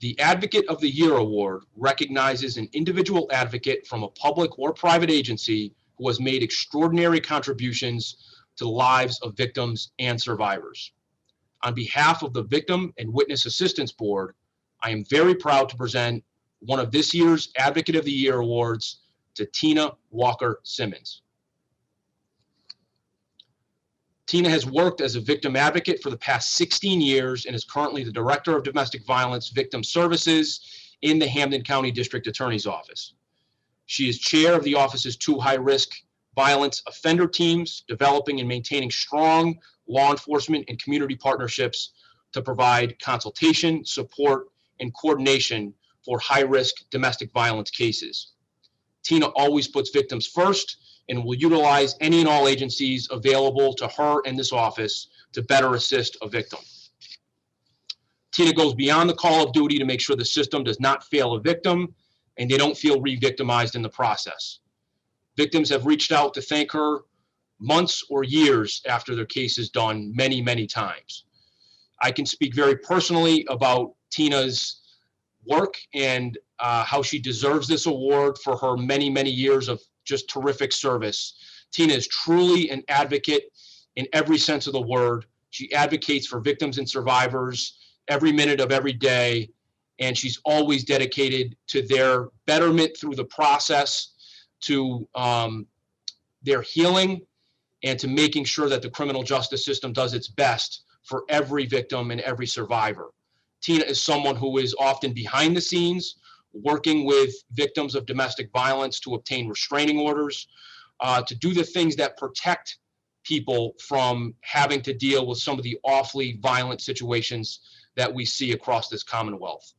The Advocate of the Year Award recognizes an individual advocate from a public or private agency who has made extraordinary contributions to the lives of victims and survivors. On behalf of the Victim and Witness Assistance Board, I am very proud to present one of this year's Advocate of the Year Awards to Tina Walker-Simmons. Tina has worked as a victim advocate for the past 16 years and is currently the Director of Domestic Violence Victim Services in the Hampden County District Attorney's Office. She is chair of the office's 2 high-risk violence offender teams, developing and maintaining strong law enforcement and community partnerships to provide consultation, support, and coordination for high-risk domestic violence cases. Tina always puts victims first and will utilize any and all agencies available to her and this office to better assist a victim. Tina goes beyond the call of duty to make sure the system does not fail a victim and they don't feel re-victimized in the process. Victims have reached out to thank her months or years after their case is done many, many times. I can speak very personally about Tina's work and how she deserves this award for her many, many years of just terrific service. Tina is truly an advocate in every sense of the word. She advocates for victims and survivors every minute of every day, and she's always dedicated to their betterment through the process, to their healing, and to making sure that the criminal justice system does its best for every victim and every survivor. Tina is someone who is often behind the scenes, working with victims of domestic violence to obtain restraining orders, to do the things that protect people from having to deal with some of the awfully violent situations that we see across this Commonwealth.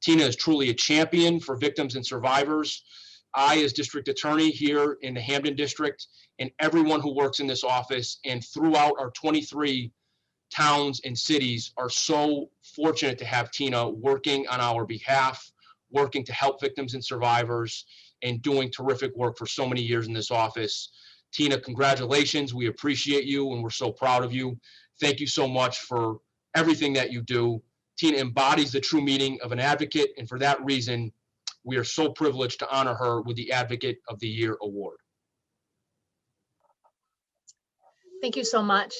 Tina is truly a champion for victims and survivors. I, as district attorney here in the Hampden district, and everyone who works in this office and throughout our 23 towns and cities are so fortunate to have Tina working on our behalf, working to help victims and survivors, and doing terrific work for so many years in this office. Tina, congratulations. We appreciate you and we're so proud of you. Thank you so much for everything that you do. Tina embodies the true meaning of an advocate, and for that reason, we are so privileged to honor her with the Advocate of the Year Award. Thank you so much,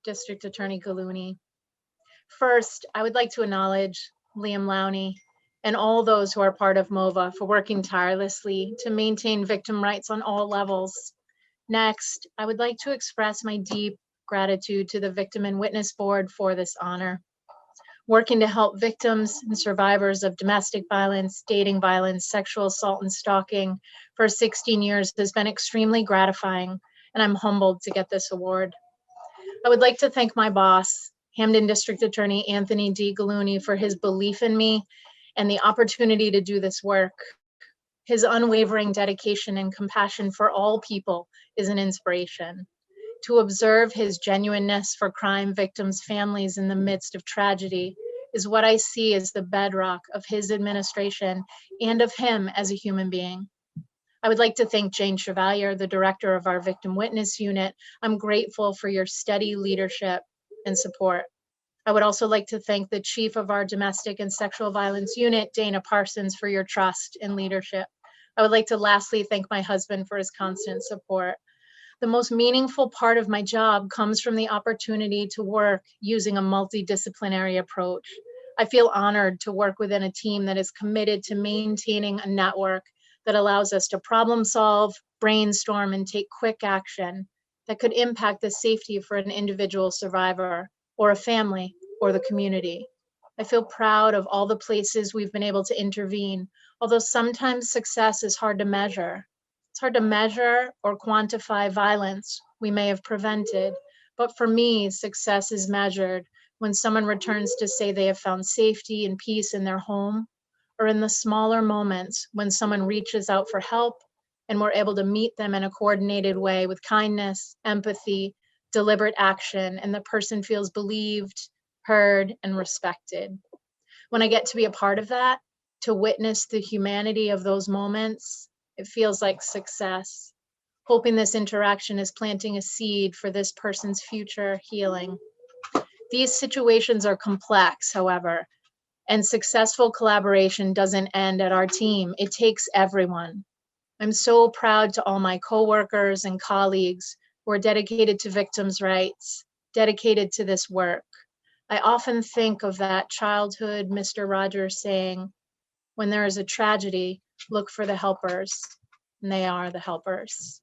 District Attorney Gallooni. First, I would like to acknowledge Liam Lowney and all those who are part of MOVA for working tirelessly to maintain victim rights on all levels. Next, I would like to express my deep gratitude to the Victim and Witness Board for this honor. Working to help victims and survivors of domestic violence, dating violence, sexual assault, and stalking for 16 years has been extremely gratifying, and I'm humbled to get this award. I would like to thank my boss, Hampden District Attorney Anthony D. Gallooni, for his belief in me and the opportunity to do this work. His unwavering dedication and compassion for all people is an inspiration. To observe his genuineness for crime victims' families in the midst of tragedy is what I see as the bedrock of his administration and of him as a human being. I would like to thank Jane Chevalier, the director of our Victim Witness Unit. I'm grateful for your steady leadership and support. I would also like to thank the chief of our Domestic and Sexual Violence Unit, Dana Parsons, for your trust and leadership. I would like to lastly thank my husband for his constant support. The most meaningful part of my job comes from the opportunity to work using a multidisciplinary approach. I feel honored to work within a team that is committed to maintaining a network that allows us to problem solve, brainstorm, and take quick action that could impact the safety for an individual survivor or a family or the community. I feel proud of all the places we've been able to intervene, although sometimes success is hard to measure. It's hard to measure or quantify violence we may have prevented, but for me, success is measured when someone returns to say they have found safety and peace in their home, or in the smaller moments when someone reaches out for help and we're able to meet them in a coordinated way with kindness, empathy, deliberate action, and the person feels believed, heard, and respected. When I get to be a part of that, to witness the humanity of those moments, it feels like success. Hoping this interaction is planting a seed for this person's future healing. These situations are complex, however, And successful collaboration doesn't end at our team. It takes everyone. I'm so proud to all my coworkers and colleagues who are dedicated to victims' rights, dedicated to this work. I often think of that childhood Mr. Rogers saying, when there is a tragedy, look for the helpers, and they are the helpers.